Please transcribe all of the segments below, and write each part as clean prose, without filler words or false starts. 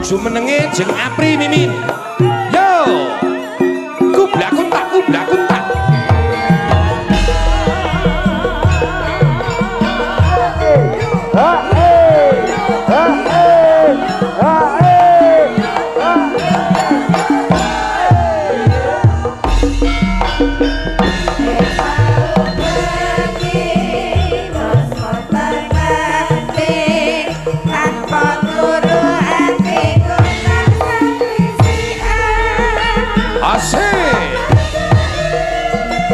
jumenenge jeng Apri Mimin. Yo. Kublakun tak kublakun tak.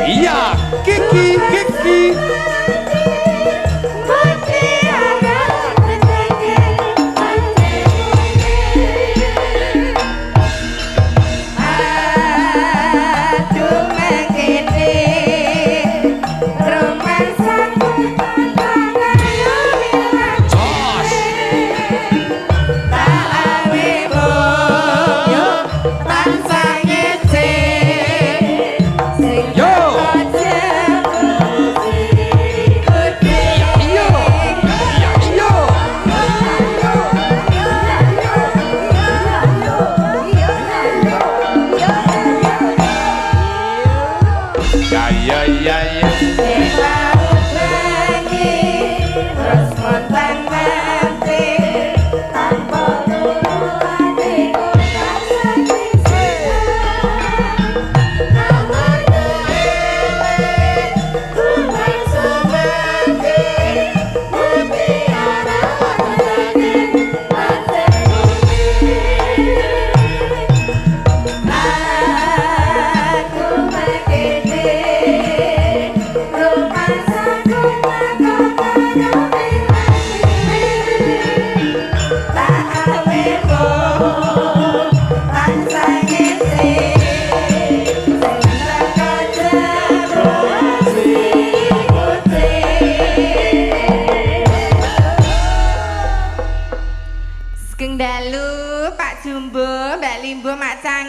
Iya, Kiki, Kiki.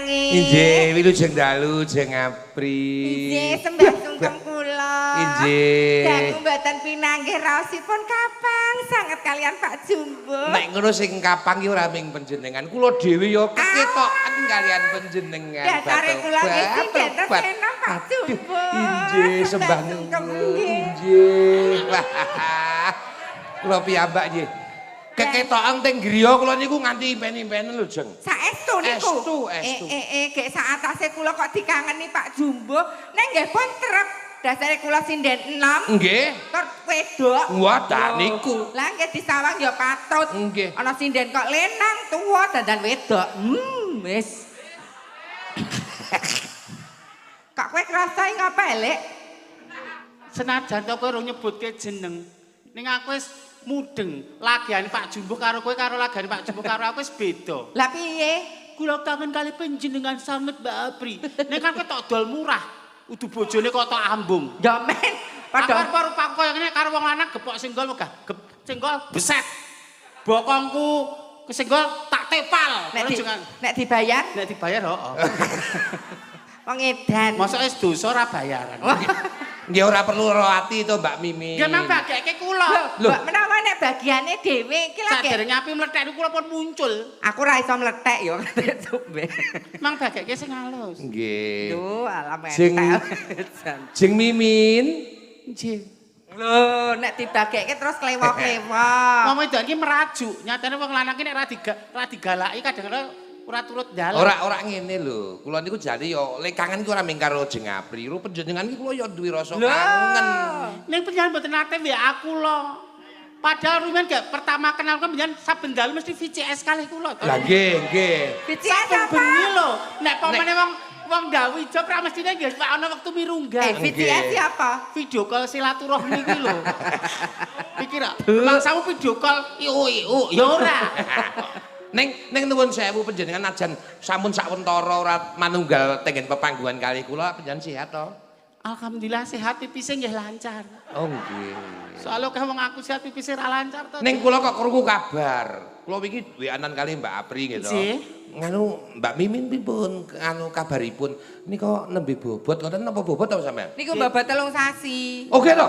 Injih, wilujeng dalu jeng Apri. Injih, sembah sungkem kula. Injih. Dangu mboten pinanggih raosipun kapang sanget kalian Pak Jumbo. Nek ngono sing kapang ki ora ming panjenengan, kula dhewe ya keketokan kalian panjenengan. Dasare kula iki dentes enak Pak Jumbo. Injih, sembah sungkem injih. Kula piyambak nggih. Keketokan teng griya kula niku nganti impen-impenen lho, Jeng. Saestu niku. Estu. Gek sak atase kula kok dikangeni Pak Jumbo. Nek nggih pun trep. Dasare kula sinden 6. Nggih. Tur wedok. Wah, dak niku. Lah nggih disawang ya patut. Nggih. Ana sinden kok lenang tuwa dandan wedok. Wis. Kok kowe krasai ngapa elek? Senajan to kowe ora nyebutke jeneng. Ning aku wis mudeng lagiane Pak Jumbo karo kowe karo lagiane Pak Jumbo karo aku wis beda. Lah piye? Kula kangen kali panjenengan samet Mbak Apri. Nek kan kowe tok dol murah, udu bojone kok tok ambung. Ya men, padha karo rupaku koyo ngene karo wong lanang gepok senggol megah. Senggol beset. Bokongku kesenggol tak tepal. Nek dibayar? Nek dibayar heeh. Wong edan. Mosok wis dosa ora bayaran. Nggih ora perlu ro ati to Mbak Mimi. Ya nang bageke kula. Lho, menawa nek bagiane dhewe iki lagi. Sadere nyapi mlethek kula pun muncul. Aku ora iso mlethek ya tumbe. Mang bageke sing halus. Nggih. Duh, alam Jeng Mimin. Nggih. Lho, nek dibageke terus klewok-klewok. Wong wedok iki merajuk. Nyatane wong lanang iki nek ora digalaki kadang-kadang ora turut dalan. Ora ngene lho. Kula niku jane ya lekangan iki ora ming karo Jeng Apri. Ru panjenengan iki kula ya duwe rasa kangen. Ning panjenengan mboten nate mbek aku lho. Padahal rumen gak pertama kenal kan panjenengan saben dalu mesti VCS kalih kula to. Lah nggih, nggih. VCS apa? Bengi lho. Nek pamane wong Dawi job ra mestine nggih ana wektu mirunggan. VCS siapa? Video call silaturahmi iki lho. Pikir ah, mangsamu video call iu ya ora. Ning nuwun sewu panjenengan najan sampun sawentara ora manunggal tenggen pepangguhan kali kula panjenengan sehat to? Alhamdulillah sehat pipise nggih lancar. Oh nggih. Soale kok wong aku sehat pipise ra lancar to. Ning kula kok krungu kabar. Kula wingi weanan kali Mbak Apri gitu. Nganu Mbak Mimin pripun anu kabaripun nika nembe bobot ngoten napa bobot ta sampean? Niku mbobot 3 sasi. Oke to.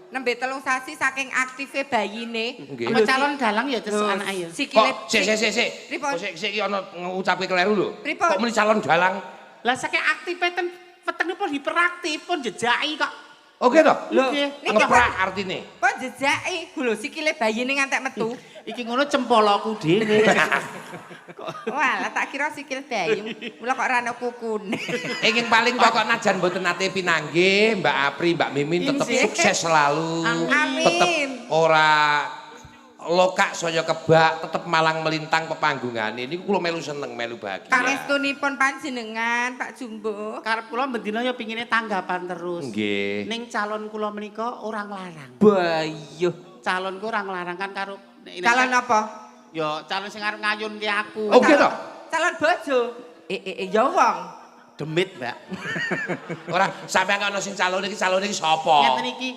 nembe 3 sasi saking aktive bayine. Nggih. Apa calon dalang ya terus anake ya. Sikile Kok sik. Pripun? Kok sik iki ana ngucapke keliru lho. Pripun? Kok muni calon dalang? Lah saking aktif ten wetenge pun hiperaktif pun jejaki kok. Oke to? Lho, Nggih. Ngeprak artine. kok jejaki lho sikile bayine ngantek metu. Iki ngono cempolokku dhewe. Walah tak kira sikil bayi. Mula kok ora ana kukune. Ingin paling pokok najan mboten nate pinanggih, Mbak Apri, Mbak Mimin tetep Insyaallah. sukses selalu. Amin. Tetep ora lokak saya kebak, tetep malang melintang pepanggungane. Niku kula melu seneng, melu bahagia. Pangestunipun panjenengan Pak Jumbo. Karep kula bendina ya pingine tanggapan terus. Nggih. Ning calon kula menika ora nglarang. Bayuh. Calonku ora nglarang kan karo Calon apa? ya calon sing arep ngayunke aku. Oke to? Calon bojo. Ya wong. Demit, Mbak. Ora sampeyan ana sing calon iki sapa? Ngeten iki,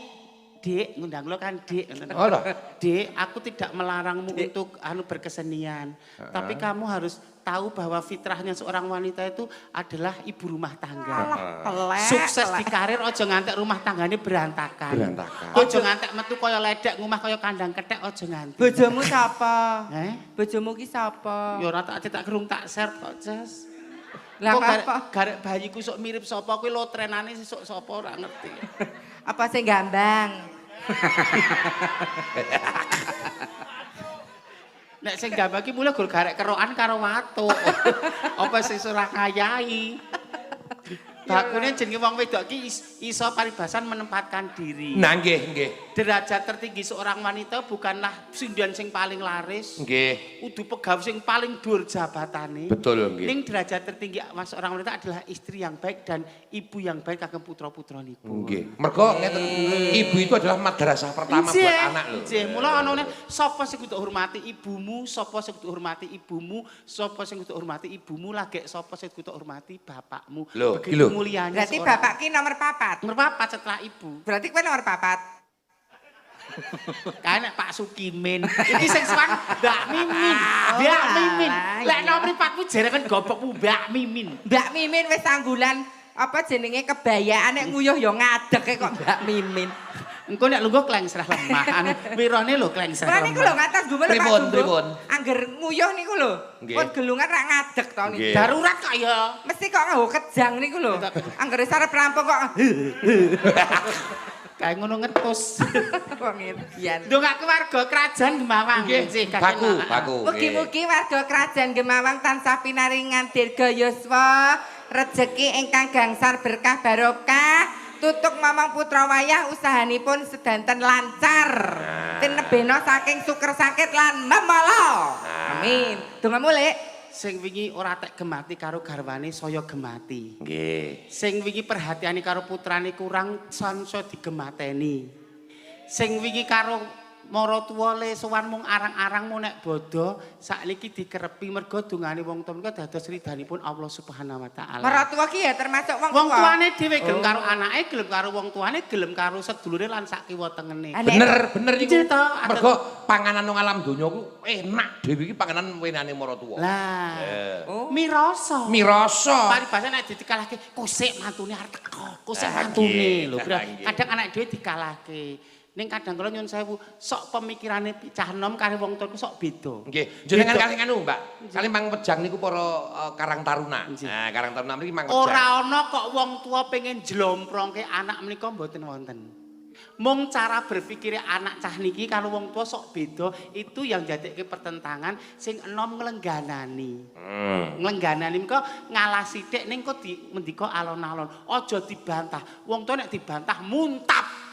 Dik, ngundang kula kan Dik. Oh, toh? Dik, aku tidak melarangmu untuk berkesenian. Tapi kamu harus tahu bahwa fitrahnya seorang wanita itu adalah ibu rumah tangga. Pelek. Sukses di karir ojo ngantek rumah tanggane berantakan. Berantakan. Ojo ngantek metu kaya ledek ngomah kaya kandang kethek ojo nganti. Bojomu sapa? Bojomu ki sapa? Ya ora tak kerung tak share kok, Jas. Lah Kok apa? garek bayiku sok mirip sapa kuwi lotrenane sesuk sapa ora ngerti. Apa sing gambang? Nek sing gambar ki mulai gol garek kerokan karo watu. Apa sing ora ngayahi. Bakune jenenge wong wedok ki iso paribasan menempatkan diri. Nah, nggih. Derajat tertinggi seorang wanita bukanlah sindian sing paling laris. Nggih. Kudu pegawai sing paling dhuwur jabatane. Betul nggih. Ning derajat tertinggi seorang wanita adalah istri yang baik dan ibu yang baik kagem putra-putranipun. Nggih. Mergo ngeten, ibu itu adalah madrasah pertama buat anak lho. Nggih, mula ana sapa sing kudu hormati ibumu, sapa sing kudu hormati ibumu, sapa sing kudu hormati ibumu, lagi sapa sing kudu hormati bapakmu. Lho, Begitu lho. mulianya Berarti seorang- bapak ki nomor 4. Nomor papat setelah ibu. Berarti kowe nomor 4. Kayak Pak Sukimin. Iki sing suwan Mbak Mimin. Mbak Mimin. Lek nomor 4 jere kan gobokmu Mbak Mimin. Mbak Mimin wis anggulan apa jenenge kebayaan nek nguyuh ya ngadeg kok Mbak Mimin. Engko nek lungguh klengserah lemah. Anu wirane lho klengserah Lah niku lho lemah. ngatas gumen Pak Pripun, Jumbo. pripun? Angger nguyuh niku lho. Nggih. Pun gelungan rak ngadeg to niku. Nggih. Darurat kok ya. Mesti kok nganggo kejang niku lho. Angger wis arep rampung kok. Kayak ngono ngetus. Wong edian. Ndongake warga kerajaan Gemawang. Nggih. kakek Baku, mak. baku. Mugi-mugi warga kerajaan Gemawang tansah pinaringan dirga yuswa, rejeki ingkang gangsar berkah barokah, tutuk mamang putra wayah usahanipun sedanten lancar. Tinebena saking suker sakit lan memala. Amin. Donga mulih. Sing wingi ora tek gemati karo garwane saya gemati. Nggih. Sing wingi perhatiane karo putrane kurang sansa digemateni. Sing wingi karo maratuwa le sowan mung arang-arang mu nek bodho sakniki dikerepi mergo dongane wong tuwa menika dados ridhanipun Allah Subhanahu wa taala. Maratuwa ki ya termasuk wong Wong tuwa. tuane dhewe gelem karo anake, gelem karo wong tuane, gelem karo sedulure lan sak kiwa tengene. Bener niku. Nggih to, Mergo panganan nang alam donya ku enak dhewe iki panganan wenane maratuwa. Lah, Oh. mirasa. Mirasa. Paribasa nek dikalahke kusik mantune arep teko, kusik Ah, mantune nggih, lho. Bro. ah, nggih. Kadang anak dhewe dikalahke. Ning kadang kala nyun sewu, sok pemikirane cah enom karo wong tuwa sok beda. Nggih, jenengan Beda. kali anu, Mbak. Kali mang pejang niku para Karang Taruna. Nggih. Nah, Karang Taruna mriki mang pejang. Ora ana kok wong tuwa pengen jlomprongke anak menika mboten wonten. Mung cara berpikir anak cah niki karo wong tuwa sok beda, itu yang jadekke pertentangan sing enom nglengganani. Nglengganani menika ngalah sithik ning kok mendika alon-alon. Aja dibantah. Wong tuwa nek dibantah muntap.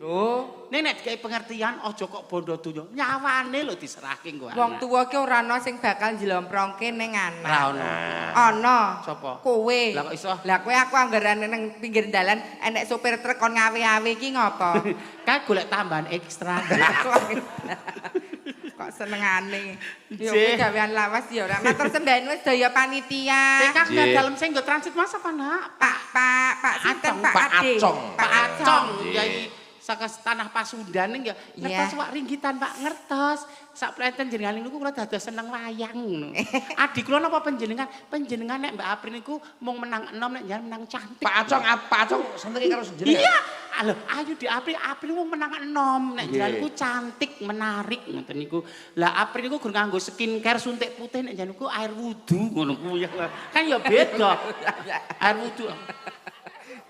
Oh. Nek nek dikai pengertian aja kok bondo donya. Nyawane lho diserahke nggo anak. Wong tuwa ki ora ana sing bakal njlomprongke ning Ra anak. ono. Ana. Sapa? Kowe. Lah kok iso? Lah kowe aku anggaran nang pinggir dalan enek sopir truk kon ngawe-awe iki ngopo? Kae golek tambahan ekstra. Kok senengane. Yo Nggih. kowe gawean lawas ya ora. Matur sembahane wis daya panitia. Sing kang Nggih. dalem sing nggo transit Mas apa nak? Pak sinten Acong. Pak Pak Ade. Acong. Pak Pak Acong, Nggih. Yai saka tanah Pasundan ya ngertos wak ringgitan Pak ngertos. Sak pleten jenengan niku kula dados seneng wayang ngono. Adik kula napa panjenengan? Panjenengan nek Mbak Apri niku mung menang enom nek jenengan menang cantik. Pak Acong senenge karo jenengan. Iya, lho, ayu di April, April wong menang enom. Nek jalanku cantik, menarik ngoten niku. Lah April niku gur nganggo skincare suntik putih nek jalanku air wudu ngono kuwi. Kan ya beda. Air wudu.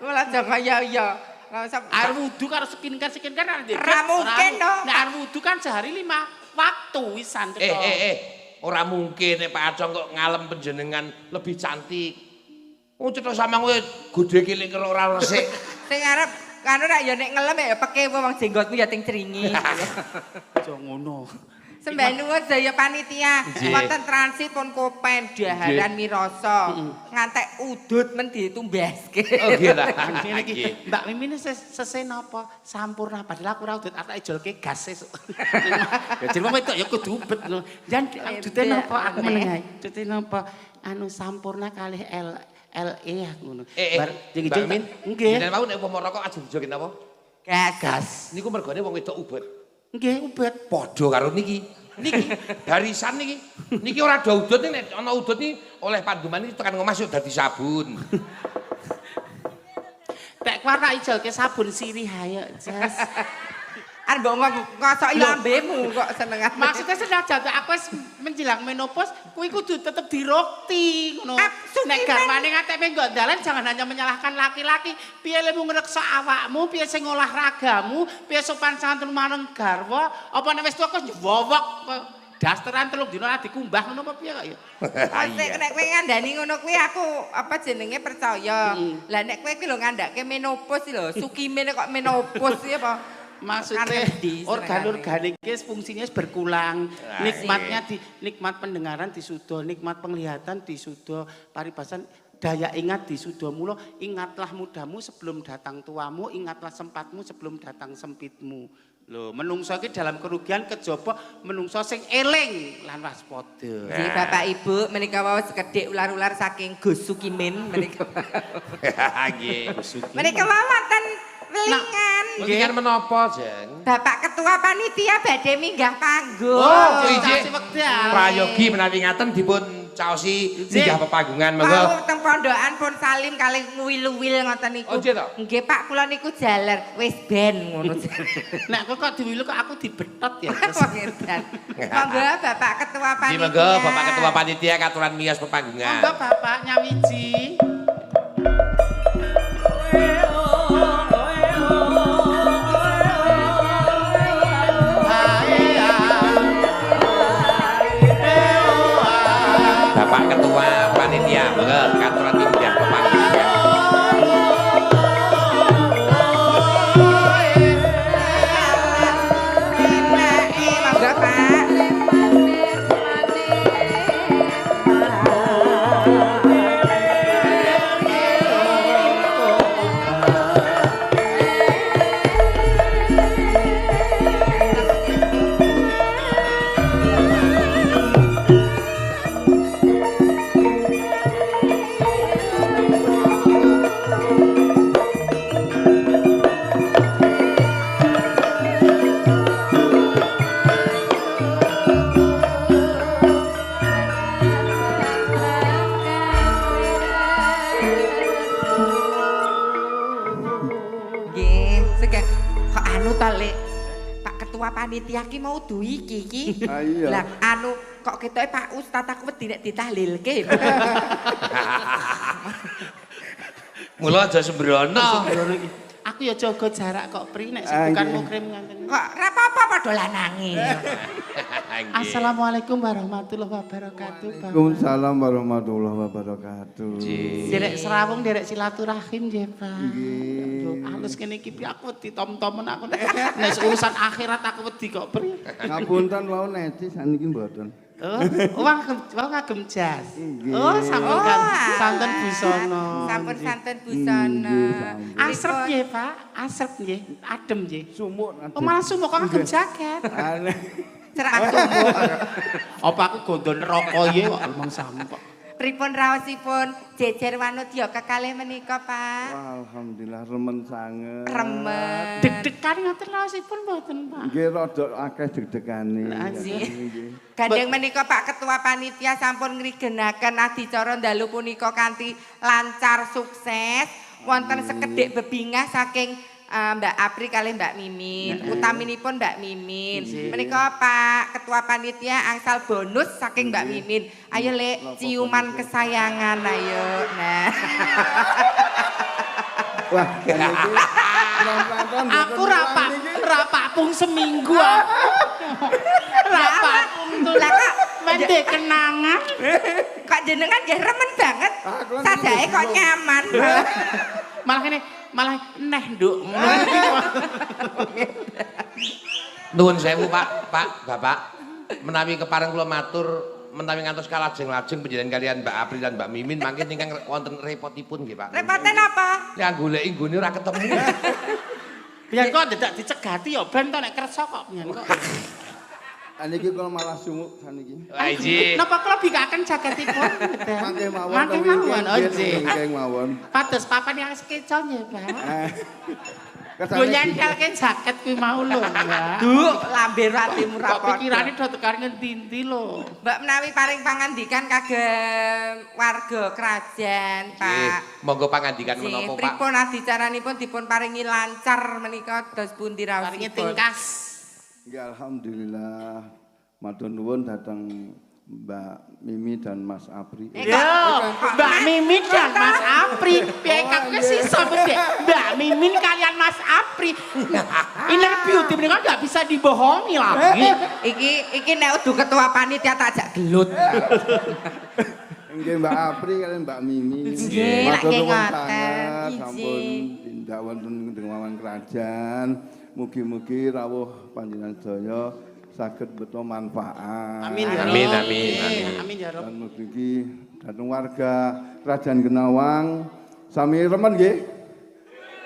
Malah jangan ya. Air wudu karo skincare kan Ra mungkin no. Nek air wudu kan sehari 5 waktu wisan to. Ora mungkin nek Pak Acong kok ngalem panjenengan lebih cantik. Oh cetha sampeyan kowe godhe kilik karo ora resik. Sing arep kanu nek ya nek ngelem ya pekewo wong jenggotmu ya ting cringi. Aja ngono. Sembah nuwun Jaya panitia. Wonten transit pun kopen daharan mirasa. Ngantek udut men ditumbaske. Oh nggih ta. Ngene iki Mbak Mimin sesen apa? Sampurna padahal aku ora udut arek ijolke gas sesuk. Ya jeneng wedok ya kudu ubet lho. Jan udute napa aku meneng ae. Udute napa anu sampurna kalih LE ngono. Mbak Min, nggih. Jenengan mau nek upama rokok aja dijoget napa? Gas. Niku mergone wong wedok ubet. Nggih, ubet. Padha karo niki. Niki barisan niki. Niki ora ada udut nek ana udut iki oleh panduman iki tekan ngomah yo dadi sabun. Tek warna ijolke sabun sirih ayo, Jas. Are mbok ngosoki lambemu kok senengan. Maksudnya sedang jatuh aku wis menjelang menopause kuwi kudu tetep dirokti ngono. Nek garwane ngatepe nggo dalan jangan hanya menyalahkan laki-laki. Piye lemu ngreksa awakmu, piye sing olahragamu, piye sopan santun marang garwa, apa nek wis tuwa kok njewowok dasteran 3 dina ora dikumbah ngono apa piye kok ya. Nek kowe ngandani ngono kuwi aku apa jenenge percaya. Lah nek kowe ki lho ngandake menopause lho, sukime kok menopause ya apa? Maksudnya organ-organ ini fungsinya berkurang. Nikmatnya nikmat pendengaran disudo, nikmat penglihatan disudo, paribasan daya ingat disudo. Mula ingatlah mudamu sebelum datang tuamu, ingatlah sempatmu sebelum datang sempitmu. Loh, menungso iki dalam kerugian kejaba menungso sing eling lan waspada. Jadi Bapak Ibu menika wau sekedhik ular-ular saking Gus Sukimin menika. Nggih, Menika wonten welingan. Welingan menapa, Jeng? Bapak Ketua Panitia badhe minggah panggung. Oh, Caosi ijik. wekdal. Prayogi menawi ngaten dipun caosi minggah pepanggungan monggo. Mau teng pondokan pun salim kalih nguwil-uwil ngoten niku. Oh, nggih to? Nggih Pak, kula niku jaler wis ben ngono. Nek kok diwilu kok aku dibetot ya. Wong edan. Monggo Bapak Ketua Nggih Panitia. monggo Bapak Ketua Panitia katuran miyos pepanggungan. Monggo Bapak nyawiji. Bapak Ketua Panitia, monggo katuran minggah pepanggungan. Monggo Pak. Nggih, seket kok anu ta Lek. Pak Ketua Panitia ki mau duwi iki. Iya. Lah anu kok ketoke Pak Ustaz aku wedi nek ditahlilke. Mula aja sembrono. Aku ya jaga jarak kok Pri nek bukan mukrim nganten. Kok ora apa-apa padha lanange. Assalamualaikum warahmatullahi wabarakatuh. Bapak. Waalaikumsalam warahmatullahi wabarakatuh. Derek serawung derek silaturahim nggih, Pak. Nggih. Aduh, halus kene iki Pri aku wedi tom-tomen aku nek urusan akhirat aku wedi kok Pri. Ngapunten wau neci saniki mboten. Oh, ngagem jas. Nggih. Oh, sampun kan Oh, santen busana. Sampun santen busana. Nggih, sampun. Asrep nggih, Pak. Asrep nggih, adem nggih. Sumuk. Oh, malah sumuk kok ngagem jaket. Aneh. Cerak sumuk. Apa aku gondo neraka ye kok emang sama kok. Pripun raosipun jejer wanudya kekalih menika, Pak? Alhamdulillah remen sanget. Remen. Deg-degan ngoten raosipun mboten, Pak. Nggih rada akeh deg-degane. Lah, nggih. Nggih. Gandeng menika Pak Ketua Panitia sampun ngrigenaken adicara dalu punika kanthi lancar sukses. Wonten sekedhik bebingah saking Mbak Apri kali Mbak Mimin, Heeh. utaminipun Mbak Mimin. Nggih. Menika Pak Ketua Panitia angsal bonus saking Mbak Mimin. Ayo Lek, ciuman kesayangan ayo. Nah. Wah, iki kurang-kurang Aku rapapung seminggu aku. Rapapung tuh. Lah kok Mende kenangan. kok jenengan nggih remen banget. Aku lan Sadake kok belum. nyaman. Malah ini malah neh nduk. Nuwun sewu Pak, Bapak. Menawi kepareng kula matur menawi ngantos kalajeng-lajeng panjenengan kalian Mbak Apri lan Mbak Mimin mangke ingkang wonten repotipun nggih Pak. Repoten apa? Ya goleki nggone ora ketemu. Biyen kok dadak dicegati ya ben to nek kersa kok biyen kok. Niki kula malah sumuk saniki. Wah iki. Napa kula bikaken jaketipun? Mangke mawon. Mangke mawon. Oh, nggih. Mangke mawon. Pados papan yang sekeco nggih, Pak. Kesane Lho nyentelke jaket kuwi mau lho, Mbak. Duk, lambe ratimu Kok rapot. pikirane do tekan ngendi-endi lho. Mbak menawi paring pangandikan kagem warga kerajaan, Nggih, Pak. monggo pangandikan Nggih, menapa Pak? pripun adicaranipun dipun paringi lancar menika dos pundi Paringi raosipun? tingkas. Ya alhamdulillah. Matur nuwun datang Mbak Mimi dan Mas Apri. Yo, Mbak Mimin dan Mas Apri. Piye kakek sisa bedhe. Mbak Mimin kalian Mas Apri. Inner beauty menika enggak bisa dibohongi lagi. Iki nek udu ketua panitia tak ajak gelut. Nggih Mbak Apri kalian Mbak Mimi. Nggih, lak Matur nggih nuwun ngoten. sanget, Iji. sampun tindak wonten dengan kerajaan. Mugi-mugi rawuh panjenengan sedaya saged beto manfaat. Amin ya Amin, Rob. amin, amin. Amin ya Rob. Dan mugi datang warga Kerajaan Genawang sami remen nggih.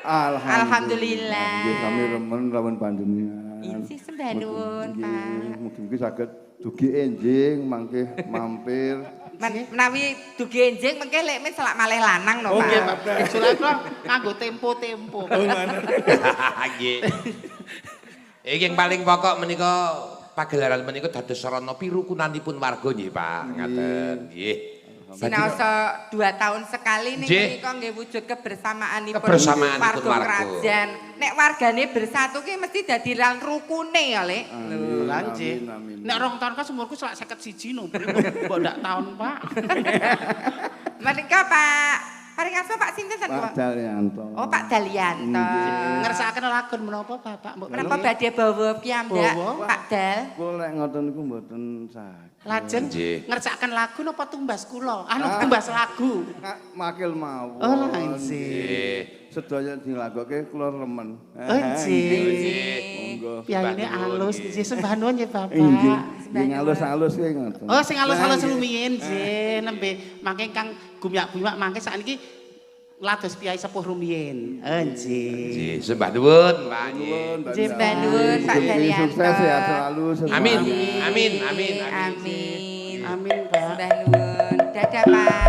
Alhamdulillah. Nggih sami remen lawan panjenengan. Insi sembah nuwun, Mugi-mugi- Pak. Mugi-mugi saged dugi enjing mangke mampir. Menawi dugi enjing mengke lek men selak malih lanang no, Oke, Pak. Pak. Sulak kok nganggo tempo-tempo. Nggih. Iki yang paling pokok menika pagelaran menika dados sarana pirukunanipun warga nggih Pak. Ngaten. Nggih. Sinaosa 2 tahun sekali ning Nggih. menika nggih wujud kebersamaanipun Kebersamaanipun warga. kerajaan. Nek wargane bersatu ki mesti dadi lan rukune ya, Lek. Amin, Lanjut. amin, amin. Nek rong tahun kan umurku selak 51 no. Mbok ndak tahun, Pak. Menika Pak paring asma Pak sinten ten, Pak Pak? Dalyanto. Oh, Pak Dalyanto. Nggih. Ngersakaken lagun menapa, Bapak? Mbok Menapa badhe bawa piyambak, Bawa? Pak Dal? Kula lek ngoten niku mboten saged. Lajeng Nggih. ngersakaken lagu napa tumbas kula? Tumbas lagu. Makil mawon. Oh, lanjut. Nggih. Sedaya dilagoke kula remen. Oh, nggih. Monggo. Piyayine alus, nggih sembah nuwun nggih, Bapak. Nggih, nggih ngalus-alus ki ngoten. Oh, sing alus-alus Lah, nggih. rumiyin nggih, nembe mangke Kang gumyak-gumyak mangke sakniki lados piyai sepuh rumiyin. Nggih. Nggih, sembah nuwun Pak. Nggih. Nuwun, Mbak Sembah Dal. nuwun, Pak Mugi-mugi Daryanto. Sukses sehat selalu. Amin. Amin. Amin, amin, amin. Amin. Amin, Pak. Sembah nuwun. Dadah, Pak.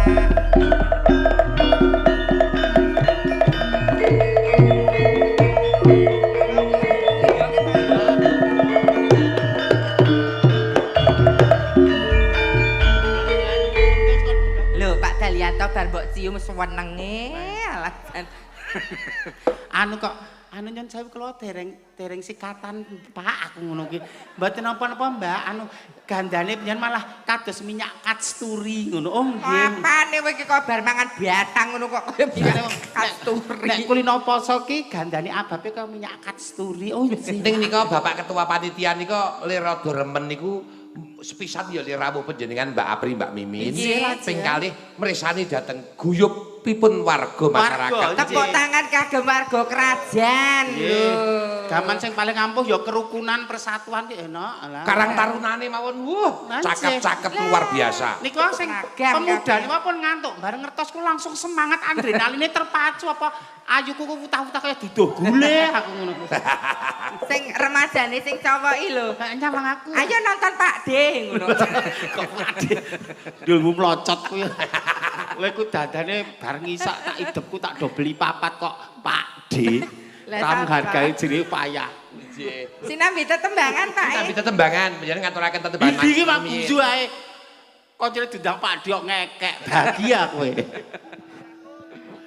Lho, Pak Dalyanto bar mbok cium senenge alasan. Anu kok anu nyon sewu kula dereng sikatan Pak aku ngono ki. Mboten napa-napa Mbak, anu gandane panjenengan malah kados minyak kasturi ngono. Oh nggih. Apane kowe iki kok bar mangan batang ngono kok kaya minyak kasturi. Nek kulino poso ki gandane ababe kaya minyak kasturi. Oh iya. Ning nika Bapak Ketua Panitia nika lir rada remen niku sepisan ya lir rawuh panjenengan Mbak Apri Mbak Mimin. Nggih, Ping kalih mresani dhateng guyubipun warga masyarakat. Tepuk tangan kagem warga kerajaan lho. Gaman sing paling ampuh ya kerukunan persatuan ki enak. Alah. Karang tarunane mawon cakep-cakep luar biasa. Niku sing Seragam pemudane pun ngantuk bareng ngertos ku langsung semangat adrenaline terpacu apa ayuku ku utah-utah kaya didoh gule aku ngono. Sing remajane sing cowok iki lho. Nyawang aku. Ayo nonton Pak D ngono. Kok ade. Dulmu mlocot ku ya. Kowe ku dadane bareng isak tak idepku tak do beli papat kok Pak D. Lah, Tam sabar. hargae jenenge payah. Sinambi tetembangan Pak. Tapi tetembangan, panjenengan ngaturaken tetembangan. Iki mah buju ae. Koncone diundang Pak D kok ngekek. Bahagia kowe.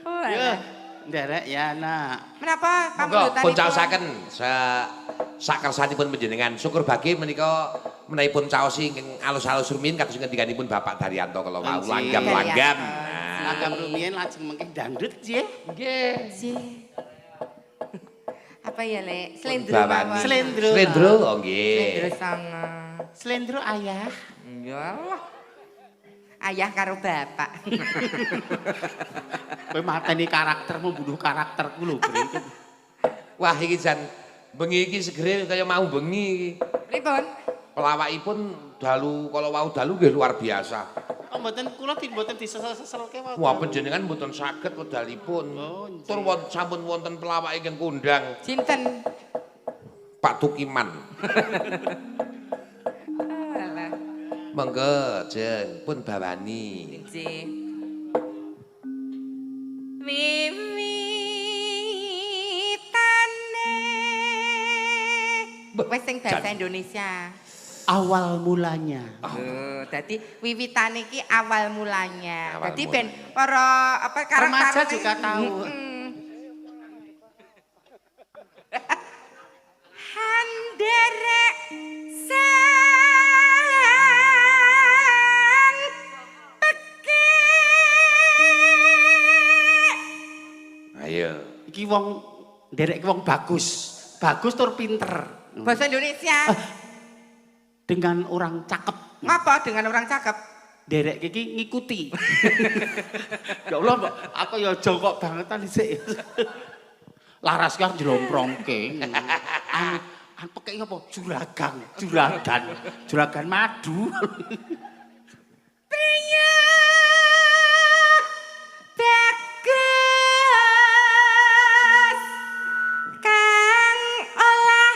Oh, Ya, alah. Nderek ya, Nak. Menapa Monggo pamundutanipun? pun caosaken sakersanipun panjenengan. Syukur bagi menika menawi pun caosi ingkang alus-alus rumiyin kados ngendikanipun Bapak Daryanto kala wau Nggih. langgam-langgam. Langgam rumiyin lajeng mengke dangdut nggih. Nggih. Sih. Apa ya, Lek? Slendro Bawani. mawon. Slendro. Slendro, oh Slendro nggih. sanga. Slendro ayah. Ya Allah. Ayah karo bapak. Kowe mateni karakter membunuh karakterku lho, Bre. Wah iki jan bengi iki segere kaya mau bengi iki. Pripun? Pelawakipun dalu kala wau dalu nggih luar biasa. Oh, mboten kula mboten disesel-seselke wae. Wah panjenengan mboten saged wedalipun. Oh, nggih. Tur sampun wonten pelawak ingkang kondang Sinten? Pak Tukiman. Alah. Monggo jeng pun bawani. Nggih. Wiwitane. Wes sing basa Indonesia. Awal mulanya. Dadi wiwitane iki awal mulanya. Awal Dadi mulanya. ben para apa Remaja karakter juga tahu. Handerek sang pekik. Ayo. Iki wong nderek wong bagus. Bagus tur pinter. Bahasa Indonesia. Dengan orang cakep. Ngapa dengan orang cakep? Derek iki ngikuti. Ya Allah, Mbak, aku ya jongkok bangetan sik. Laras kan jlomprongke. An pekek apa? Juragan madu. Priya bagus kang olah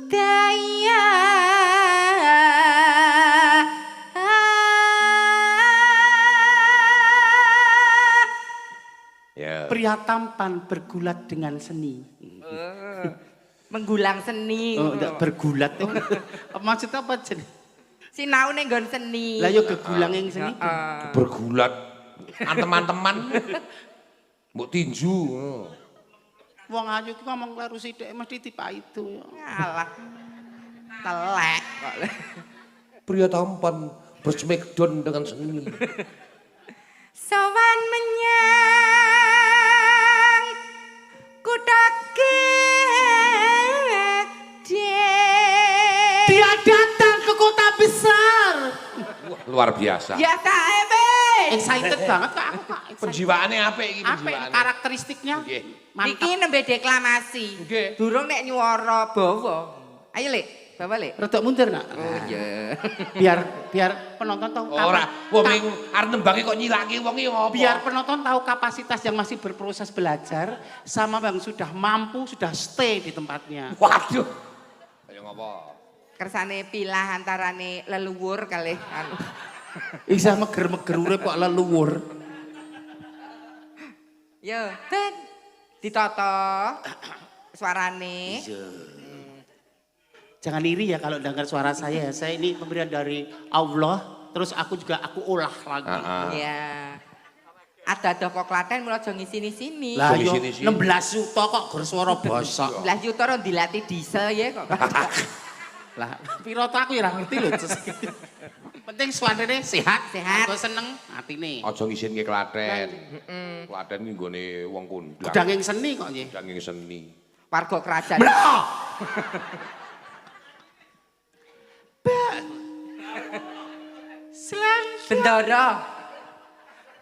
budaya. Ya. Pria tampan bergulat dengan seni. Menggulang seni. Oh, enggak bergulat. Maksud apa, Jen? Sinau ning nggon seni. Lah yo gegulang yang seni. Bergulat. Teman-teman. Mbok tinju. Wong ayu ki ngomong kleru sithik mesti dipaitu. Ngalah. Telek kok. Pria tampan bersmackdown dengan seni. Sowan menyang kutha gedhe. Dia datang ke kota besar. Wah, luar biasa. Ya kae wis. Excited banget kok aku kok. Penjiwaannya apik iki Apa penjiwaane. karakteristiknya? Nggih. Iki nembe deklamasi. Nggih. Durung nek nyuara bawa. Ayo Lek, bawa Lek. Rodok mundur nak. Oh iya. Biar penonton tahu Ora, wong ning arep nembange kok nyilaki wong iki ngopo? biar penonton tahu kapasitas yang masih berproses belajar sama yang sudah mampu sudah stay di tempatnya. Waduh. Kaya ngopo? Kersane pilah antarane leluhur kalih anu. Isa meger-meger urip kok leluhur. Yo, Ben. Ditata suarane. Jangan iri ya kalau dengar suara saya. Saya ini pemberian dari Allah. Terus aku olah lagi. Iya. Ada kok Klaten mulai aja ngisini-sini. Lah yo Sini-sini. 16 juta kok gur suara bosok. Lah juta ora dilatih diesel ya kok. Lah piro ta aku ya ora ngerti lho. Penting suarane sehat, Sehat. aku seneng atine. Aja ngisinke Klaten. Klaten iki nggone wong kondang. Gudanging seni kok nggih. Gudanging seni. Warga kerajaan. Bendara.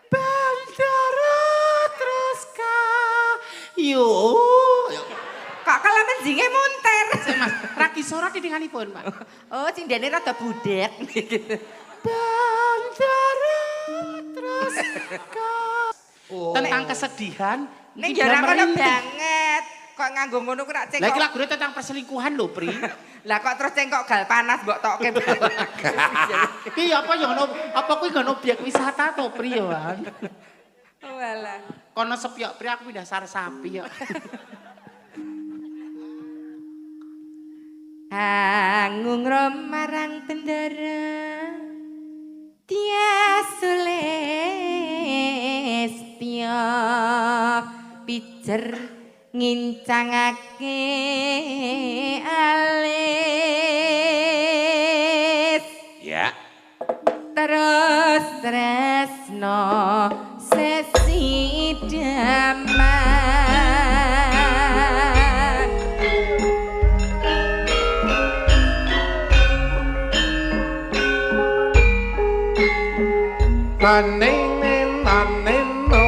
Bandara terus yo. Kok kalau menjinge munter. Mas, raki sorot dinganipun, Pak. Oh, cindene rada budek. Bandara terus tentang kesedihan. Ning iki ya ora ngono merintih. banget. Kok nganggo ngono ku rak Lah iki cengkok. lagune tentang perselingkuhan lho, Pri. Lah kok terus cengkok gal panas mbok tokke. Ki apa ya ono apa kuwi ngono obyek wisata to, Pri ya, Wan. Walah. Kono sepiok, Pri aku pindah sar sapi ya. Angung romarang bendara Tiasule pijer ngincangake alis Ya. terus tresno sesi daman Nanenenaneno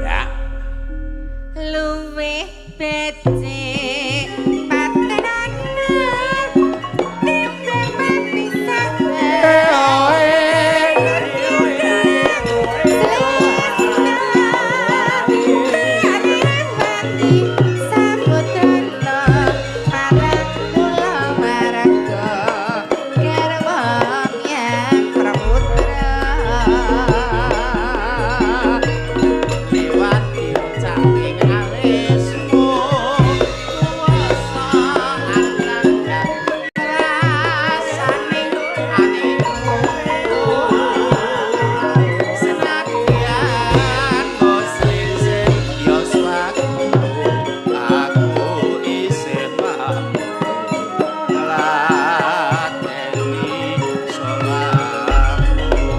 Ya. luwih becik patenan timbang manisah Liwat diucaping alismu kuwasa ananda rasane atiku senadyan kosling yoswaku aku isih mampu nglateni sholatku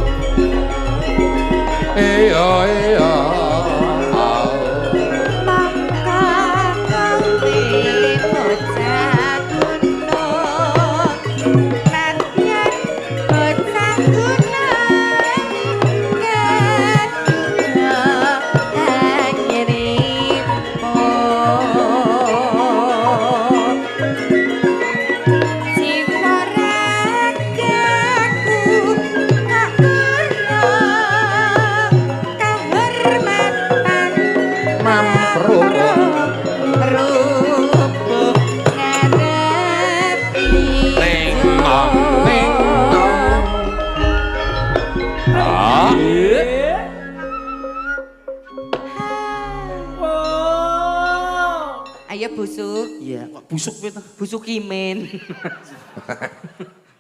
Ayo busuk, iya kok busuk kowe to busuk kimin.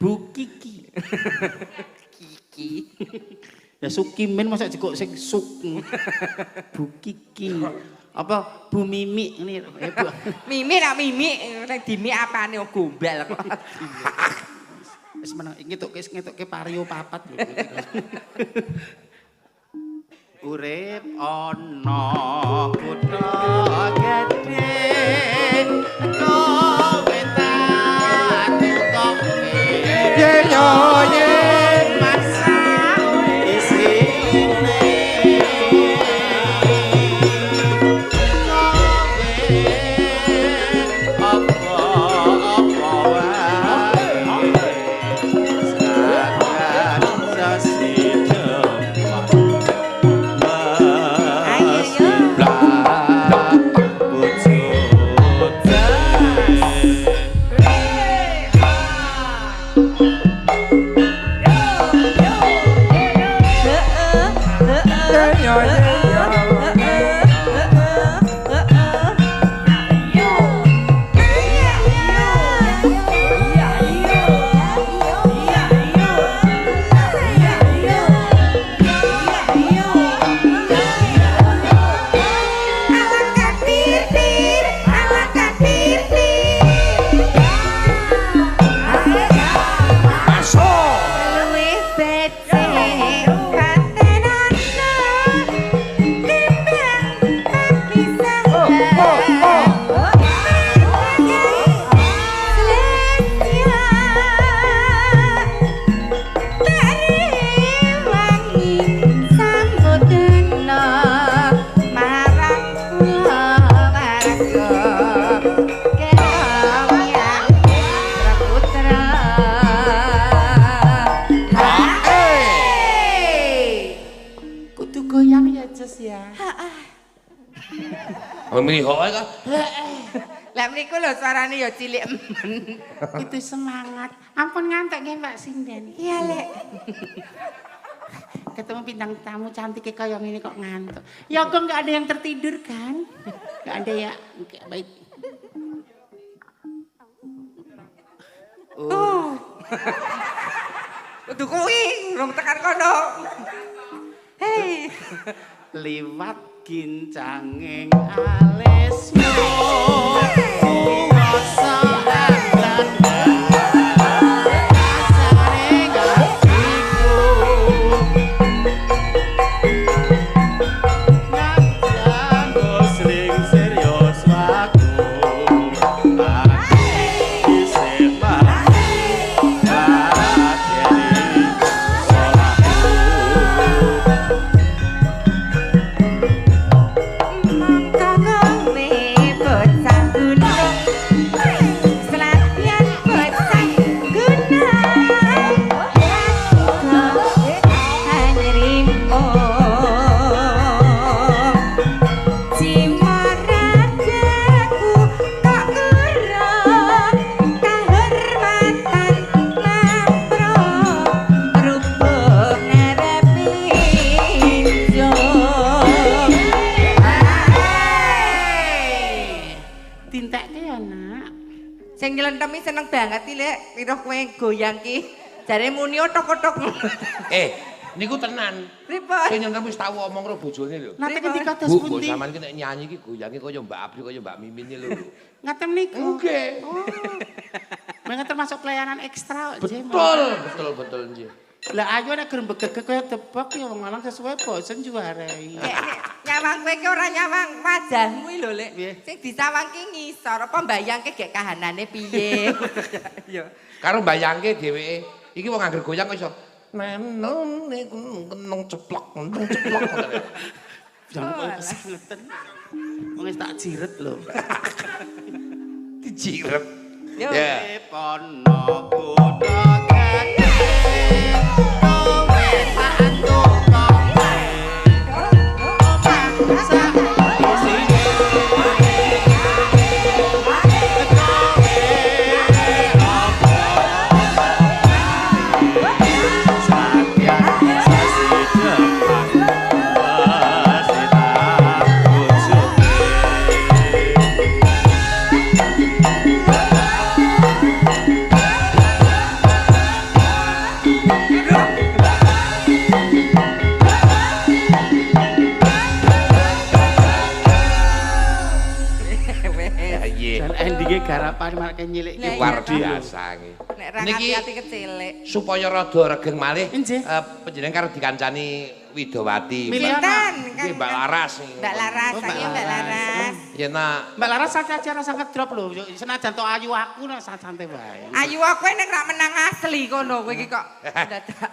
Bu Kiki Kiki. ya Sukimin masa jekok sing suk Bu Kiki apa Bu Mimi ini Bu Mimi nak Mimi, nek dimi apane gombal kok. wis meneng ngetokke pario papat lho urip ana kutha gedhe kowe tak tukoke yo ye masa isine apa wae sagad sasidem Luwih becik patenan goyang ya Jess ya. Memilih kok kok. Lah mriku lho suarane ya cilik emen. Itu semangat. Ampun ngantuk nggih Mbak Sinden. Iya, Lek. Ketemu bintang tamu cantik kayak yang ini kok ngantuk. Ya kok nggak ada yang tertidur kan? Nggak ada ya. Oke, baik. Kudu kuwi, urung tekan kono. Hei. Liwat gincanging alismu. Kuwasa andanda. Asare kasihku. Nang sering serius aku. Ati sepak. Sing nylentemi seneng banget iki, Lek. Piro kowe goyang ki. Jare muni otok-otok. Niku tenan. Pripun? Sing nyeneng wis tau omong karo bojone lho. Nate ketika dos Bu, pundi? sampean ki nek nyanyi ki goyange kaya Mbak Apri kaya Mbak Mimin iki lho. Ngatem niku. Nggih. Oh. Mereka termasuk pelayanan ekstra. Betul nggih. Lah ayo nek gerem begege kaya tebak ya wong lanang sesuai bosen juarai. Nyawang kowe ki ora nyawang wajahmu lho, Lek. Piye? Sing disawangke ngisor apa mbayangke gek kahanane piye. Yo. Karo mbayangke dheweke iki wong angger goyang kok iso nenon niku kenong ceplok Jangan ngeten. Wong wis tak jiret lho. dijiret. Yo. Ya. Pono kuda gede. Kowe tak tukang. Paksa isi. Endingnya garapan malah nyilik Lah, luar iya, biasa nggih. Nek ra Niki hati kecilik. supaya rada regeng malih Nggih. panjenengan karo dikancani Widowati. Milih Pinten? Nggih Mbak Laras. Mbak Laras, Oh, Mbak saya Mbak Laras. Laras. Ya nak Mbak Laras saja rasa ngedrop lho. Senajan to ayu aku nah santai wae. Ayu aku nek ra menang asli kono kowe iki kok. Dadak.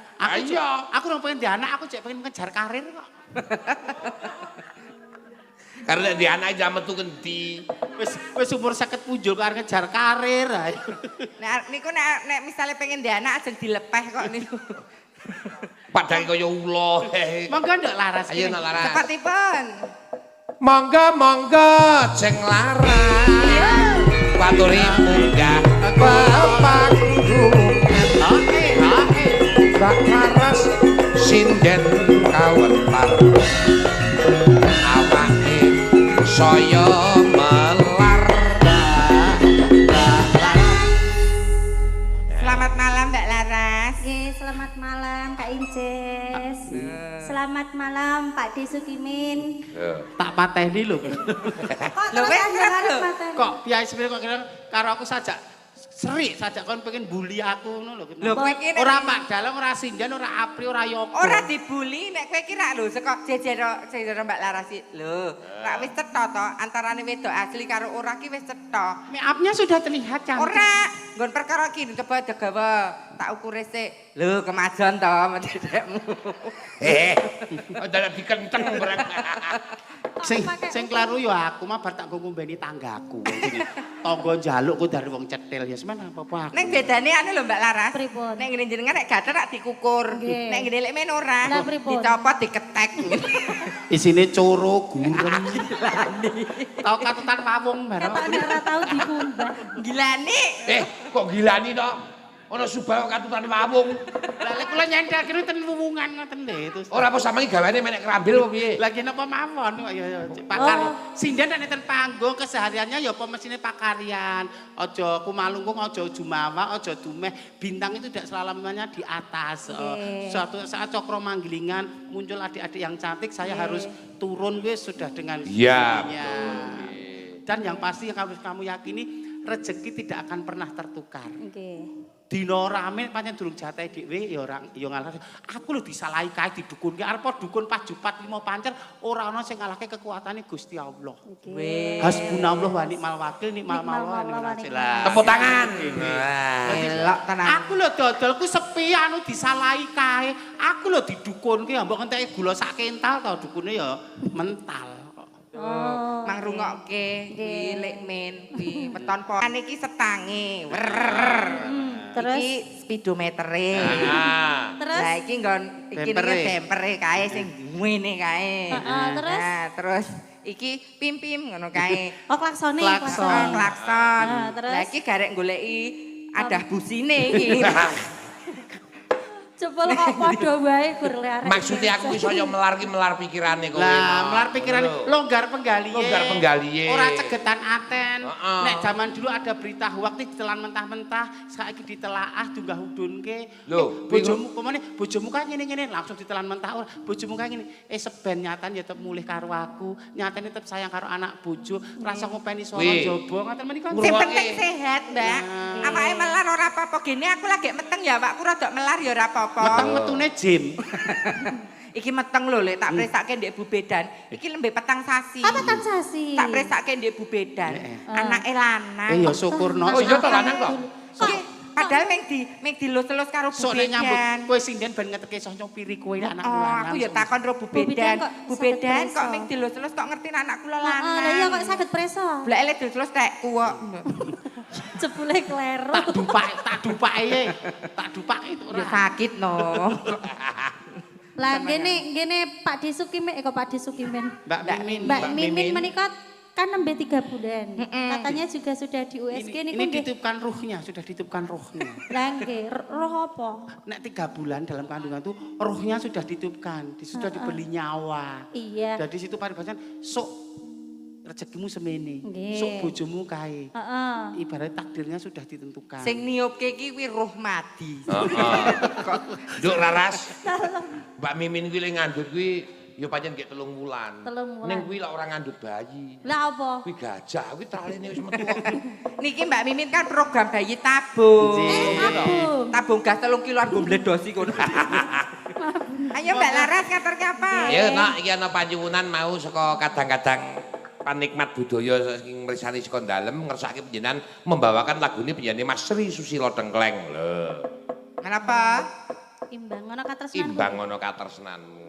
Aku ora pengen di anak, aku cek pengen ngejar karir kok. karena di anak aja metu kendi. Wis umur 50 punjul kok arep ngejar karir. Nek niku nek misale pengen ndek anak ajeng dilepeh kok niku. Padahal kaya ula. Monggo ndak Laras. Ayo nak Laras. Cepatipun. Monggo jeng Laras. Waturi munggah pepanggung. Oke. Mbak Laras sinden kawentar. Awake saya melar. Selamat malam Mbak Laras. Oke, selamat malam Kak Inces. Selamat malam Pak D Sukimin. Tak pateni lho. Kok Lho, terus wes, panjenengan lho. mateni? Kok biasa kok kira karo aku sajak seri sajak kon pengen bully aku ngono lho. Lho kowe iki nek Ora Pak Dalang, ora Sindan, ora Apri, ora Yoko. ora dibuli nek kowe iki rak lho saka jejero Mbak Laras iki. Lho, rak wis cetha to antarane wedok asli karo ora ki wis cetha. Make up-nya sudah terlihat cantik. Ora, nggon perkara iki coba degawa tak ukure sik. Lho, kemajon to medhekmu. Dadak dikenteng barang. Sing klaru ya aku mah bar tak nggo ngombeni tanggaku. Tangga njalukku dari wong cetil ya semen apa-apa. Ning bedane anu lho Mbak Laras. Pripun? Nek ngene jenengan nek gatel rak dikukur. Nggih. Nek ngene lek men ora. Lah, pripun? Dicopot diketek. Isine coro gurem. Tau katutan pawung bareng. Ketokne ora tau dikumbah. Gilani. Kok gilani to? Ana subah katutan wawung. Lah lek kula nyandar kene ten wuwungan ngoten lho terus. Ora apa sampeyan gaweane menek kerambil apa piye? Lagi napa mawon kok ya pakar. Sinden nek ten panggung kesehariannya ya apa mesine pakarian. Aja kumalungkung, aja jumawa, aja dumeh. Bintang itu tidak selamanya di atas. Suatu saat cokro manggilingan muncul adik-adik yang cantik, saya harus turun wis sudah dengan sendirinya. Dan yang pasti yang harus kamu yakini rezeki tidak akan pernah tertukar. Dino rame pancen durung jatahe dhewe ya ora ya ngalah. Aku lho disalahi kae didukunke arep dukun pajupat 5 pancer ora ana sing ngalahke kekuatane Gusti Allah. Hasbunallah wa ni'mal wakil ni'mal mawla ni'mal nasir. Tepuk tangan. Elok tenan. Aku lho dodolku sepi anu disalahi kae. Aku lho didukunke mbok ngenteki gula sak kental to dukune ya mental. Mang rungokke kuwi lek men kuwi weton po. Iki setange. Terus iki speedometere. Terus Lah iki nggon iki dempere kae sing ngene kae. Terus Terus iki pim-pim ngono kae. klaksone Klakson. Terus Lah iki garek goleki adah busine iki. Cepul kok padha wae gur arek. Maksudnya aku iso yo melar pikirane kowe. Lah, melar pikirane longgar penggalihe. Longgar penggalihe. Ora cegetan aten. Nek zaman dulu ada berita hoax ditelan mentah-mentah, saiki ditelaah dunggah udunke. Lho, bojomu kemane? Bojomu kan ngene-ngene langsung ditelan mentah. Bojomu kan ngene. Seben nyatan ya tetep mulih karo aku. Nyatane tetep sayang karo anak bojo. Rasa ngopeni swara jaba. Ngaten menika. Sing penting sehat, Mbak. Awake melar ora apa-apa. Gene aku lagi meteng ya, awakku rada melar ya ora apa-apa. Meteng metune jim. Iki meteng lho, Lek, tak presake ndek Bu Bedan. Iki lembe petang sasi. Apa tan sasi? Tak presake ndek Bu Bedan. Anake lanang. Ya syukurno. Oh iya to lanang to. Padahal meng dilus-lus karo Bu Sok nek nyambut Bedan. kowe sinden ben ngeteke iso nyopiri kowe anak Oh, lanang. aku ya takon ro Bu Bedan. Bu Bedan kok meng dilus-lus kok ngerti anak kula lanang. Lah iya kok saged preso. Blek elek dilus-lus tek kuwok. Jebule kleru. Tak dupak itu Ya ora. sakit no. Lah gene Pak Desukimen kok Pak Desukimen. Mbak Mimin. Mbak Mimin menikah kan nembe 3 bulan. Katanya juga sudah di USG Ini dititipkan ruhnya, sudah dititipkan ruhnya. Lah nggih, roh apa? Nek 3 bulan dalam kandungan itu ruhnya sudah dititipkan, sudah dibeli nyawa. Iya. Dari situ paribasan sok rezekimu semene. Nggih. Sok bojomu kae. Heeh. Ibarat takdirnya sudah ditentukan. Sing niupke iki kuwi roh mati. Nduk Raras. Mbak Mimin kuwi ngandut kuwi ya pancen gek 3 wulan. 3 wulan. Ning kuwi lak ora ngandut bayi. Lah apa? Kuwi gajah, kuwi tralene wis metu kok. Niki Mbak Mimin kan program bayi tabung. Tabung. Tabung gas 3 kiloan go mbledosi kono. Ayo Mbak Laras ngaturke apa? Ya nak iki ana panjuwunan mau saka kadang-kadang panikmat budaya sing mrisani saka dalem ngersake panjenengan membawakan lagune penyanyi Mas Sri Susilo Dengkleng lho. Kenapa? Imbang ngono katresnan. Imbang ngono katresnanmu.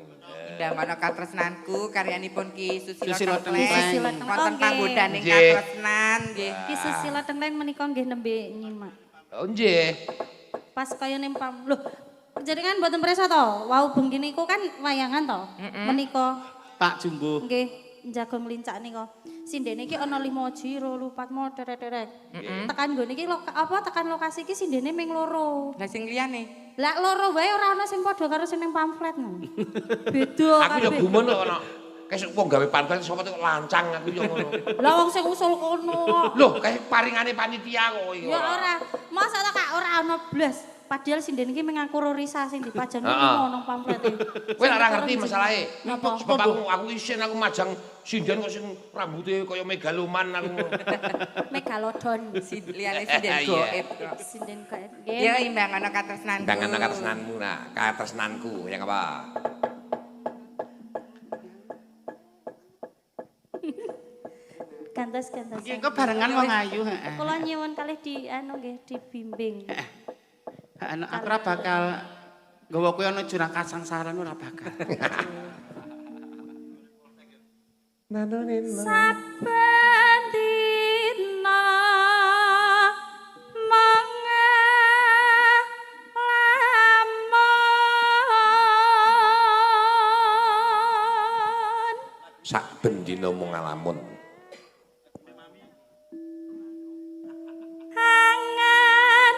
Imbang ngono katresnanku karyanipun Ki Susilo Susilo Dengkleng. Dengkleng. Susilo Wonten Dengkleng. panggodaning Nggih. katresnan nggih. Ki Susilo Dengkleng menika nggih nembe nyimak. Oh nggih. Pas kaya nempam. Loh, jadi kan mboten preso to. Wau bengi niku kan wayangan to. Menika Pak Jumbo. nggih njaga ngelincak nika. Sindene iki ana 5 jiro, 4 mo terek-terek. Tekan nggone iki tekan lokasi iki sindene ming loro. Lah sing liyane. Lah loro wae ora ana sing padha karo sing ning pamflet ngono. Beda Aku ya kabeh. gumun kok ana. Kayak wong gawe pantun sapa kok lancang aku yo ngono. Lah wong sing usul kono. Loh, kayak paringane panitia kok iki. Ya ora. Masa ta Kak ora ana blas. Padahal sinden iki mengaku risa sing dipajang iki Heeh. ono pamflete. Kowe ora ngerti masalahe. Napa? Sebab aku isin aku majang sinden kok sing rambutnya kaya megaloman aku. Megalodon. Liyane sinden Iya. goib kok. Sinden kok. Ya imbang ngono katresnanku. Imbang ngono katresnanmu nah, katresnanku yang apa? Gantos-gantos. Iki engko barengan wong ayu, heeh. Kula nyuwun kalih di anu nggih dibimbing. Anak aku ora bakal nggawa kowe ana jurang kasangsaran ora bakal. Saben dina mengelamun sak ben dina mung ngalamun. Hangat,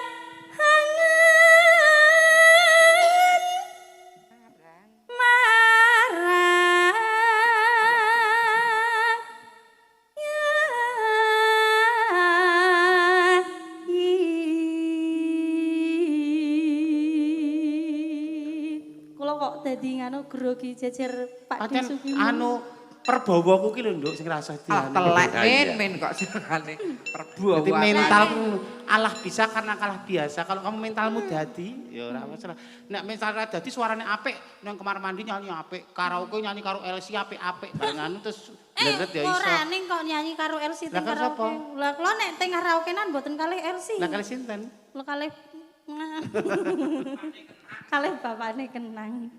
kula kok dadi nganu grogi jejer Pak Pancen Disuki. anu perbawaku ki lho Nduk sing rasa Ah, dianu. telek Iya. men kok senengane Jadi perbuahan. mentalmu alah bisa karena kalah biasa. Kalau kamu mentalmu dadi, ya ora masalah. Nek mentalnya dadi suarane apik, nang kamar mandi nyanyi apik, karaoke nyanyi karo Elsie apik-apik bareng anu terus bleget ya iso. Ora ning kok nyanyi karo Elsie Lah, teng karo karaoke. sapa? Lah kula nek teng karaokenan mboten kalih Elsie. Lah kali sinten? Lo kalih kalih bapakne kenang.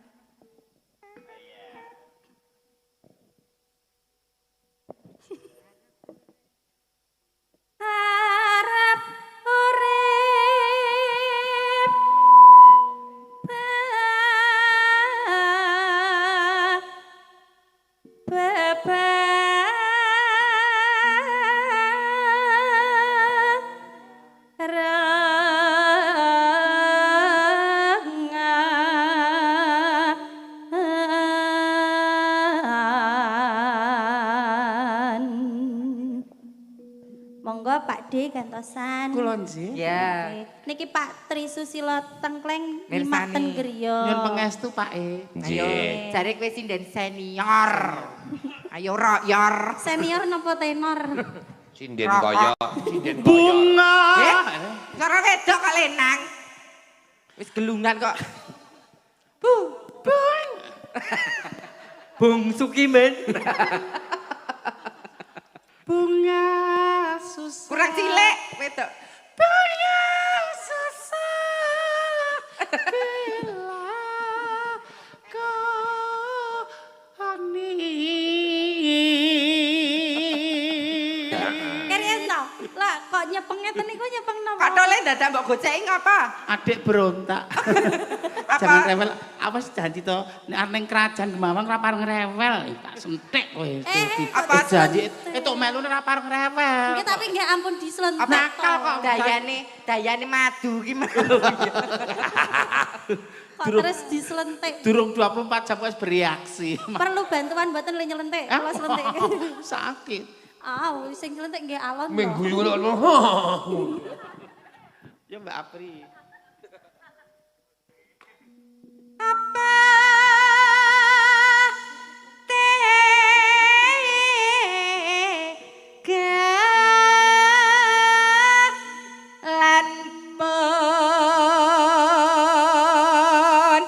Arep urip Monggo Pak D gantosan. Kula nggih. Ya. Niki Pak Tri Susilo Tengkleng Mirsani. Limaten Griya. Nyun pangestu Pak E. Ayo, Nggih. jare kowe sinden senior. Ayo royor. Senior napa tenor? Sinden Rokok. kaya, sinden kaya. Bunga. Cara wedok kok lenang. Wis gelungan kok. Bung. Bung Sukimen. Bunga susah. Kurang cilik wedok. Bunga susah. Bila kau Kerian to? Lah kok nyepeng ngeten niku nyepeng napa? Katole dadak mbok goceki ngapa? Adik berontak. Jangan rewel. Awas janji to nek arep ning kerajaan Gemawang ra pareng rewel. Tak sentik kowe. apa Janji itu melune ra pareng rewel. Nggih tapi nggih ampun dislentek. Nakal kok. Dayane madu ki mau. Kok terus dislentek. Durung 24 jam wis bereaksi. Perlu bantuan mboten le nyelentik. Kula selentik. Sakit. Ah, sing nyelentik nggih alon. to. Minggu ngono. Ya Mbak Apri. Apa lan pun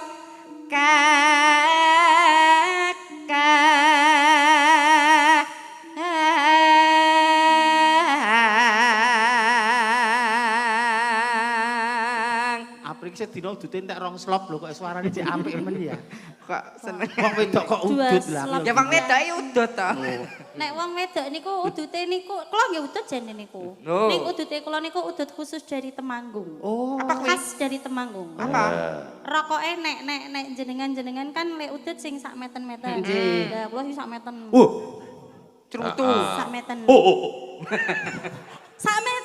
kakang. Apri ki sedina udute entek rong slop lho kok suarane cek apik men ya. Kok seneng. Wong wedok kok Dua udut lah. slop. Ya wong wedok iki udut to. Nek wong wedok niku udute niku kula nggih udut jane niku. Oh. Ning udute kula niku udut khusus dari Temanggung. Oh. Apa kuwi? Khas dari Temanggung. Apa? Rokoke nek jenengan kan lek udut sing sak meten-meten. Nggih. Lah kula sing sak meten. Cerutu. Sak meten. Oh. Sak meten.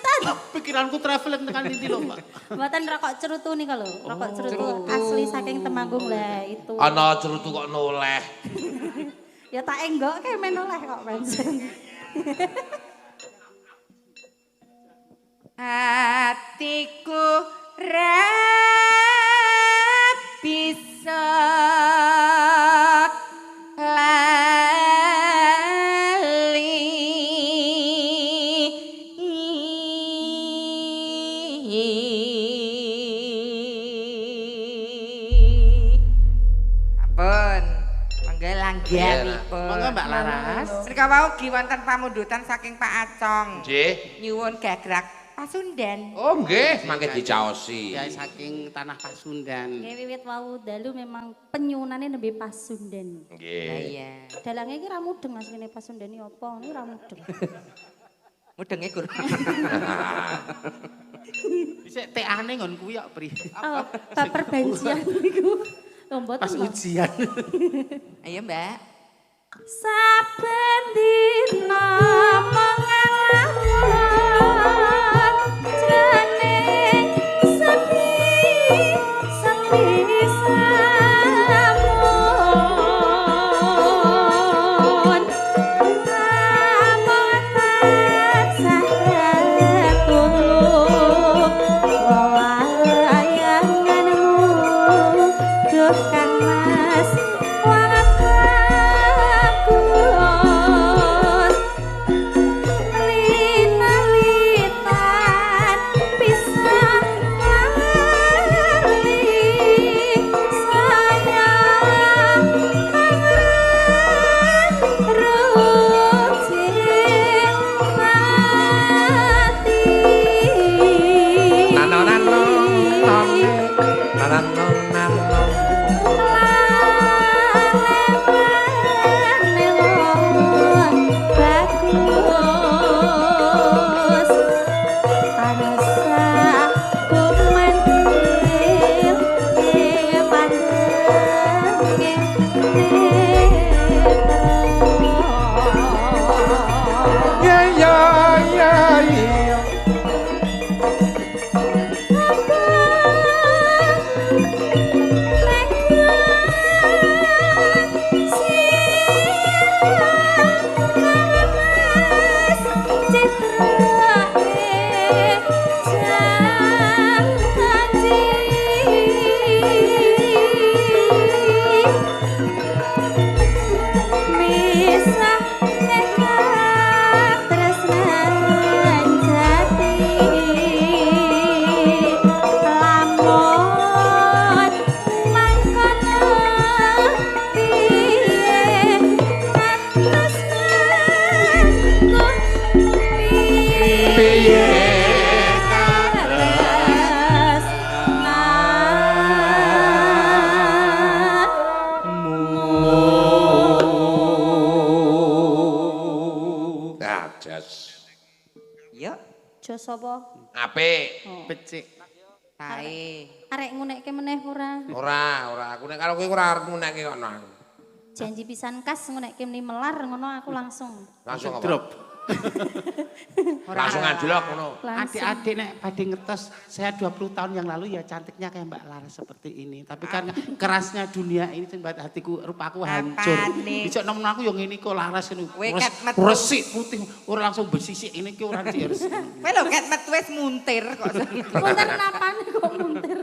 Pikiranku traveling tekan ndi lho, Mbak. Mboten rokok cerutu nika lho. Rokok cerutu asli saking Temanggung lah itu. Ana cerutu kok noleh. Ya tak enggokke men oleh kok pancen. Hatiku ra bisa lali. Ampun, mangga langganipun. Monggo Mbak Laras. Menika wau ugi wonten pamundutan saking Pak Acong. Nggih. Nyuwun gagrak Pasundan. Oh nggih, mangke dicaosi. Ya saking tanah Pasundan. Nggih wiwit wau dalu memang penyunane nembe Pasundan. Nggih. Iya. Dalange iki ra mudeng asline Pasundan iki apa? Ini ra mudeng. Mudenge Gur. Dhisik tekane ngon kuwi kok, Pri. Oh, bab perbanjian niku. Oh, mboten. Pas Mbak. ujian. Ayo, Mbak. saben dina pengalaman jroning sepi samun namung tansah ketulung wewayanganmu duh Kang Mas wakakus lina-litan pisang lali sayang rucing mati bagus panasa kumantil pandeng Ya ya ya ya. Yo, Jos apa? Apik. Becik. tae. Arek ngunekke meneh ora? Ora, aku nek karo kowe ora arep ngunekke kono aku. Janji pisan kas ngunekke meni melar ngono aku langsung. Langsung apa? Drop. Langsung anjlok ngono. Adik-adik nek badhe ngertos saya 20 tahun yang lalu ya cantiknya kayak Mbak Laras seperti ini. Tapi karena kerasnya dunia ini membuat hatiku rupaku hancur. Apane? Bisa nemen aku yang ngene kok Laras ngono. Kowe ket metu. Resik putih ora langsung bersisik ini ki ora diresik. Kowe lho ket metu wis muntir kok. Muntir napane kok muntir?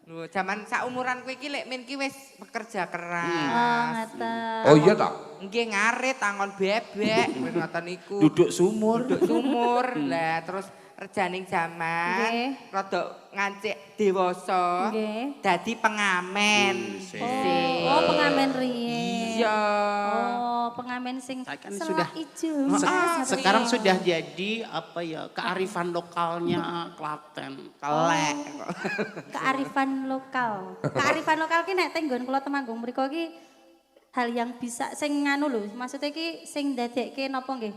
Lho, jaman saumuran kowe iki lek men ki wis pekerja Oh, keras. ngeten. Oh iya ta? Nggih ngarit tangon bebek ngoten niku. Duduk sumur. Duduk sumur. Lah terus rejaning jaman Nggih. rada ngancik dewasa. Nggih. Dadi pengamen. Oh, pengamen riyen. Iya. Oh, pengamen sing Saya kan selak sudah- ijo. Sekarang sudah jadi apa ya kearifan lokalnya Klaten. Kelek kok. Kearifan lokal. Kearifan lokal ki nek teng nggon kula Temanggung mriku ki hal yang bisa sing nganu lho, maksudnya ki sing dadekke napa nggih?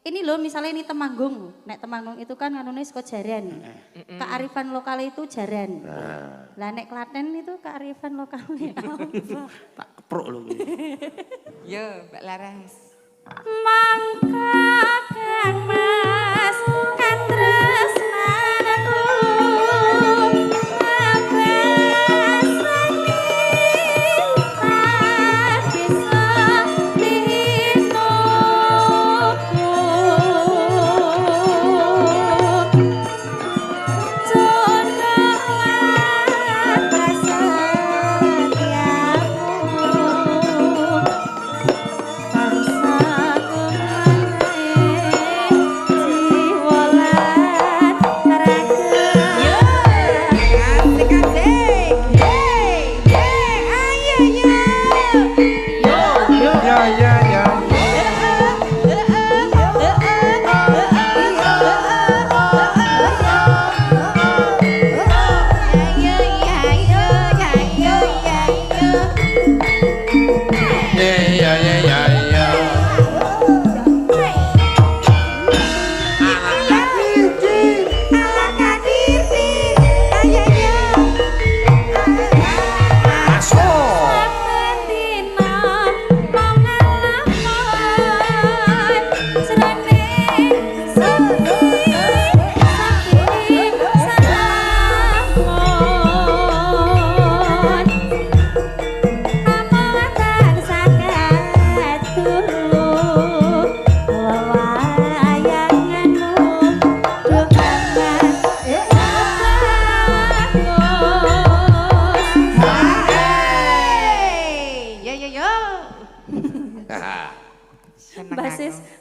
Ini loh misalnya ini Temanggung. Nek Temanggung itu kan nganune saka jaran. Kearifan lokal itu jaran. Lah nek Klaten itu kearifan lokalnya apa? Tak kepruk lho. Yo, Mbak Laras. Mangka Kang Mas kan tresnanku abasani tak bisa dinoku jodohlah Seneng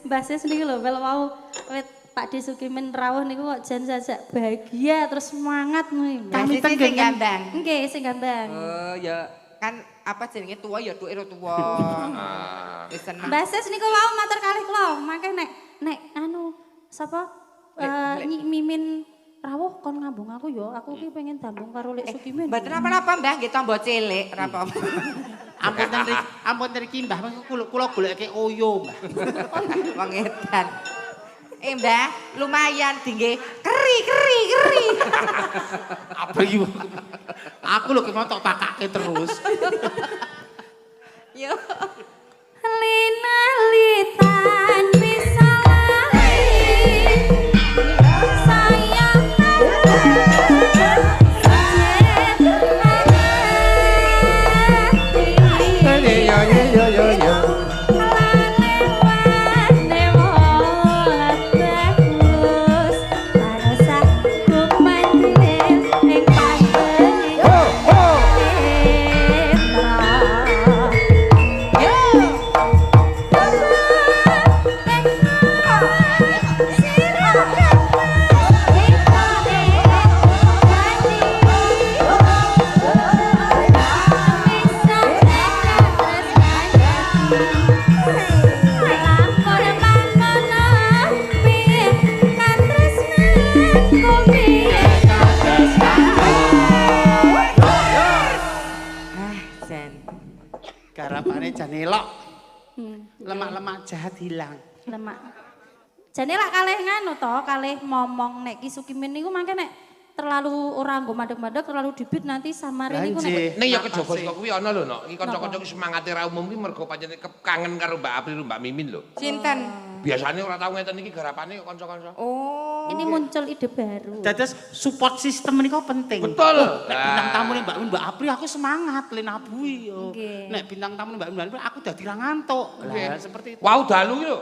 Basis niku lho wel wau wit Pak De Sukimin rawuh niku kok jan sajak bahagia terus semangat ngono. Kami sing gambang. Nggih, sing gambang. Oh ya. Kan apa jenenge tua ya tuwek tua. Wis seneng. Basis niku wau matur kalih kula, mangke nek anu sapa Mimin rawuh kon ngambung aku ya, aku ki pengen tambung karo Lek Sukimin. Mboten apa-apa Mbah, nggih tombo cilik, ora apa-apa. Ampun nriki Mbah kula goleke oyo Mbah. Wong edan. Mbah, lumayan tinggi. Keri. Apa iki? Aku lho kemau tok pakake terus. Yo. Lina-litan bisa lali sayang Garapane jan elok. Lemak-lemak jahat hilang. lemak. Jane lak kalih nganu to, kalih momong nek Ki Sukimin niku mangke nek terlalu ora nggo madeg-madeg terlalu dibit nanti samare niku nek Ning ya kejaba saka kuwi ana lho, Nok. Iki kanca-kanca ki semangate ra umum ki mergo pancen kangen karo Mbak April Mbak Mimin lho. Sinten? Biasane ora tau ngeten iki garapane kanca-kanca. Oh. ini muncul ide baru. Dados support system menika penting. Betul. Nek bintang tamu Mbak April aku semangat lenabui yo. Nggih. Nek bintang tamu Mbak April aku dadi ra ngantuk. Lah seperti itu. Wau dalu ki lho.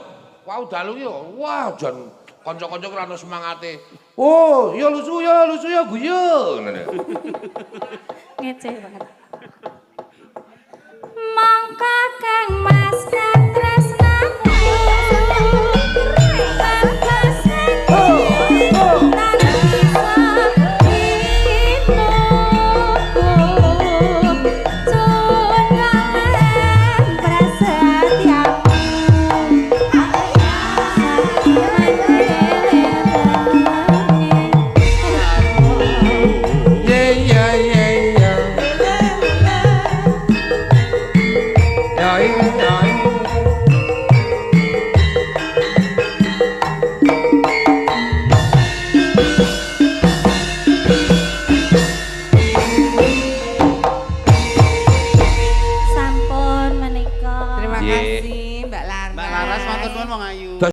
Wau dalu ki lho. Wah, jan kanca-kanca ora ono semangate. Oh, ya lucu ya guyu. Ngono. Ngece banget. Mangka Kang Mas